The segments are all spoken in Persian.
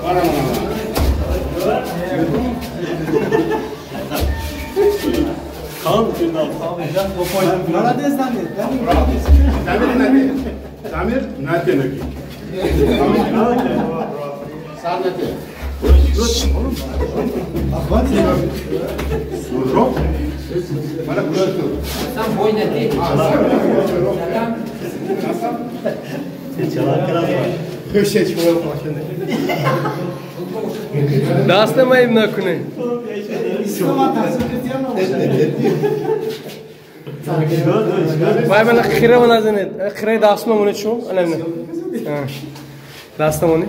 Kan günah. Молодец, Дамир. Дамир нате. Сар нате. Сурро. Мана кушату. Сам бой нате. Дастамаем накуне. Вай мана хира назанет. Хира дастма муне чу? Анамне. Дастма муне.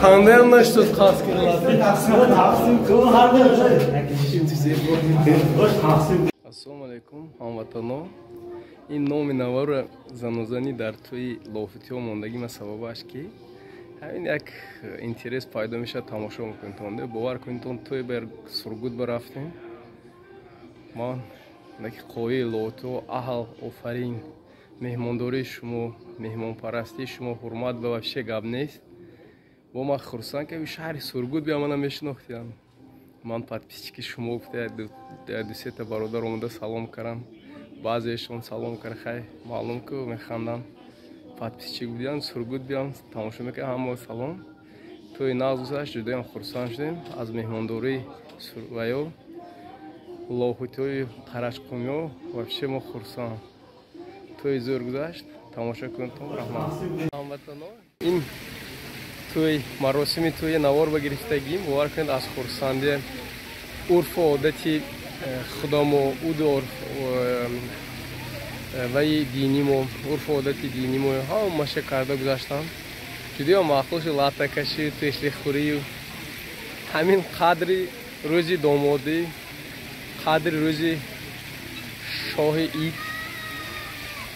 Kanda anlaştık kaskıyla. Assalomu alaykum hamvatano. این نام نوار زنوزنی در توی لافتی ها ماندگی من سبب است که همین یک اینترس پیدا میشه تماشا میکنید تونده باور کنید تون توی بر سرگود برفتیم ما یک قوی لوتو اهل آفرین مهمانداری شما مهمان پرستی شما حرمت به وفشه گپ نیست با ما خرسان که شهر سرگود بیا من میشناختم من подписчики شما گفته دو سه تا برادر اومده سلام کردم بعضیشون سلام کرد خیلی معلوم که میخواندن подписчик بودن سرگود بیان تماشا میکنم همه سلام توی ناز گذشت جدایم خرسان شدیم از مهمانداری سرگویو لاحوتوی قرشقومیو وفشه ما خرسان توی زور گذشت تماشا کنتم رحمت این توی مراسمی توی نوار بگرفتگیم باور کنید از خرسندی عرف و عادتی خدامو اود و دینیمو عرف و عادتی دینیمو ها ماشه کرده گذاشتم جدی هم مخلوش لاته کشی تشلی خوری همین قدری روزی دامادی قدری روزی شاه اید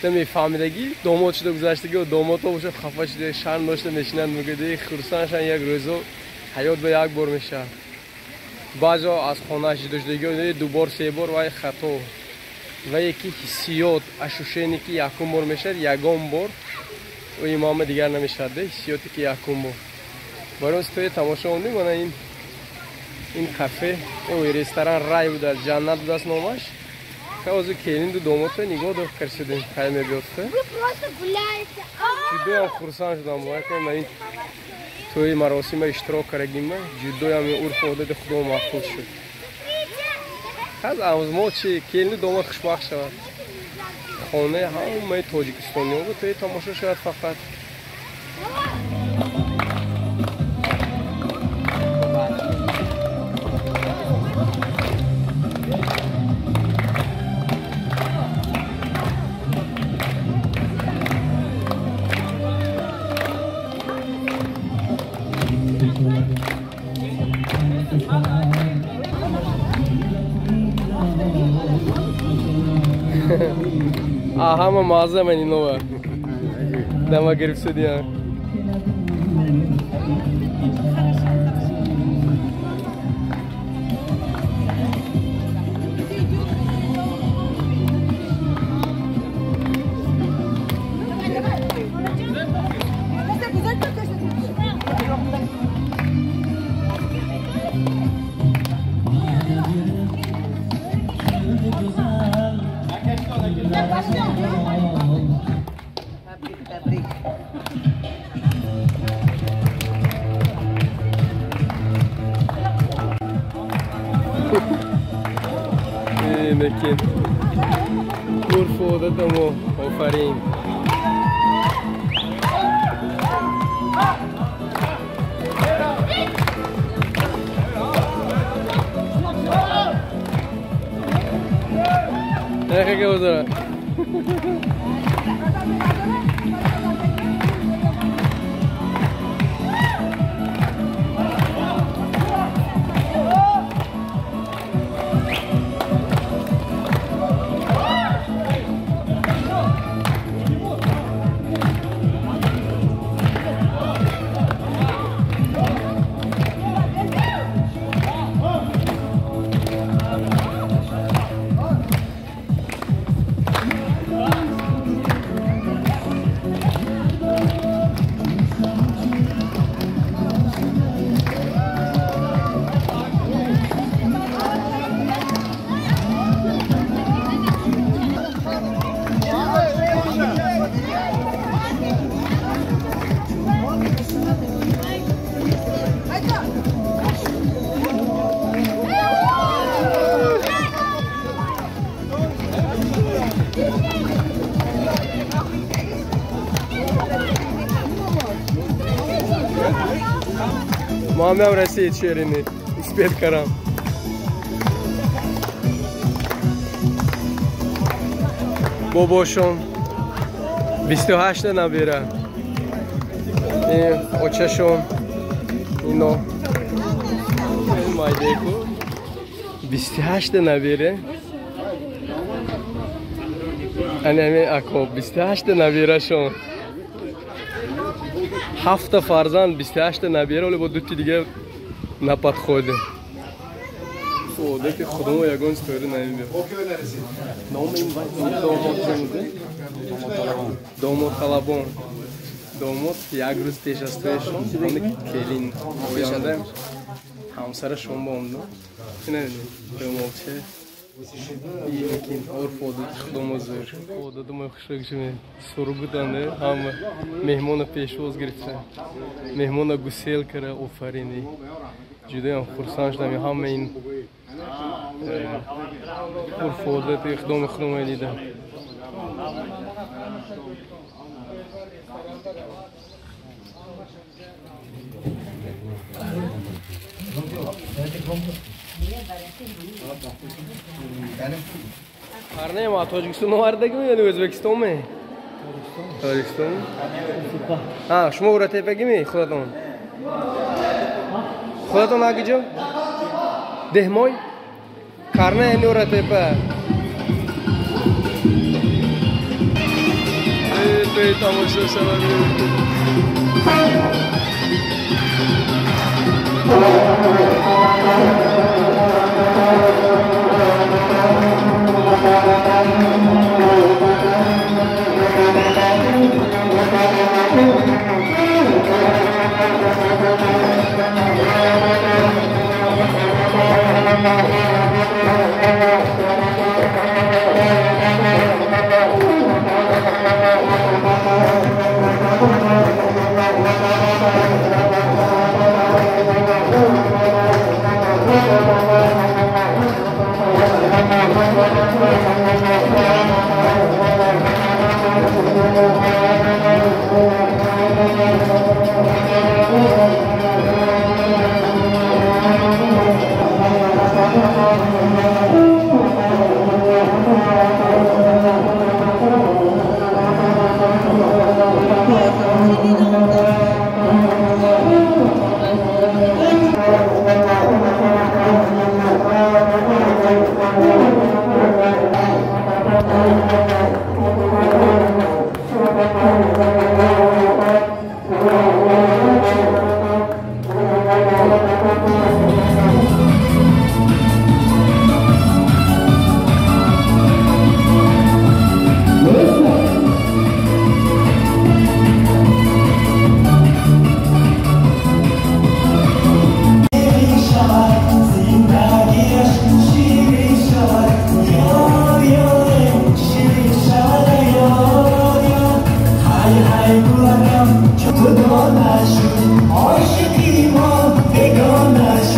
میفهمیدگی داماد شده گذشتگی و داماد ها باشه خفه شده شرم داشته نشینند میگه خرسانشان یک روزو حیات به یک بار میشه بعضا از خانه شده شدگی دو بار سه بار وای خطا و یکی حسیات اشوشینی که یکم بار میشه یگام بار و امام دیگر نمیشه حسیاتی که یکم بار برای توی تماشا اوندیم من این کافه و رستوران رای بود در جنت بود است نامش که از کلین دو دومات نگاه دو کرشیدیم خیلی میبیفته جدو هم خرسان شدم باید که من این توی مراسم اشتراک کردیم جدو هم عرف و عادت خدا محفوظ شد از ما چی کلین دو دومات خوشبخت شود خانه همه تاجیکستانی ها بود توی تماشا شد فقط همه مازه من اینو با دما گرفت شدی ها Mekin عرف و عادتم و آفرین نه که بذاره ما هم رسید شیرینی اسپید کرم باباشون 28 نبیره این اوچهشون اینو این مایده کو 28 نبیره همین اکو 28 نبیره شون 7 فرزند 28 نبیره ولی با 2 دیگه نپد خوده که خودمو یگان ستوری نمیبیم نام این داماد زنده داماد طلبان داماد یک روز پیش از تویشون کلین بیانده همسرشون با اون اینه داماد چه یکین اور فودت خودمو زور فودت ما خوشک شمی سرگو دانه هم مهمان پیشواز گرفته مهمان گسیل کرده آفرینی جدا خرسان شدم همه این فودت اقدام خودمو دیدم Arne ma Tojikiston'da vardı mı ya da Özbekistan mı? Tojikistan. Ha, şuma urate peki mi? Khudaton. Khudaton agijo? Dehmoy. Karne eni urate pe. Pe tamasha savari. Aşık iman begona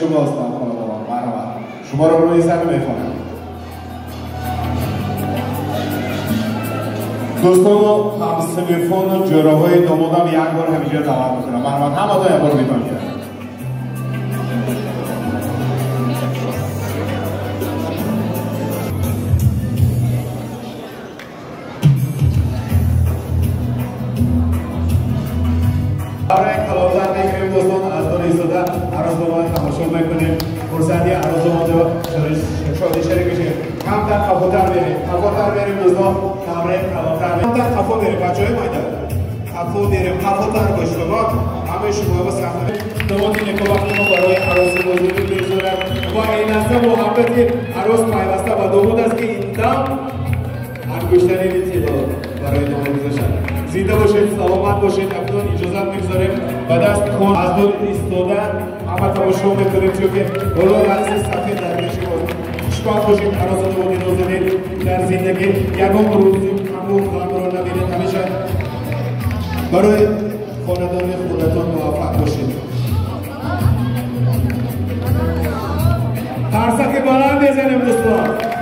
شما هستم خانواده مرحبا شما رو روی زمین میخوانم دوستان و همسنفان و جراهای دامادم یک بار همینجا دعوت میکنم مرحبا همه تا یک بار میتونم کرد برای کلاوزن میگیریم دوستان از دور ایستاده عروس داماد تماشا میکنیم فرصتی عروس داماد شادی شریک بشیم کمتر کفوتر بریم دوستان کمره کلاتر بریم کمتر کفو بریم بچه های مایده کفو بریم کفوتر باش بابا همه شما با سخنه داماد نکوبخت ما برای عروس بزرگی بگذارم و این است محبت عروس پیوسته و داماد است که این دم انگشتری نیتیلا برای داماد گذاشتن زنده باشید سلامت باشید اکنون اجازت میگذاریم و دست کن از دور ایستاده همه تماشا میکنیم چون که بالا رئیس صفحه در شما خوشبخت باشید عروس داماد نازنین در زندگی یگان روزی همون خانم رو نبینید همیشه برای خاندان خودتان موفق باشید ترسک بلند بزنیم دوستان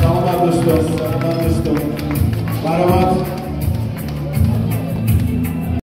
سلامت دوستان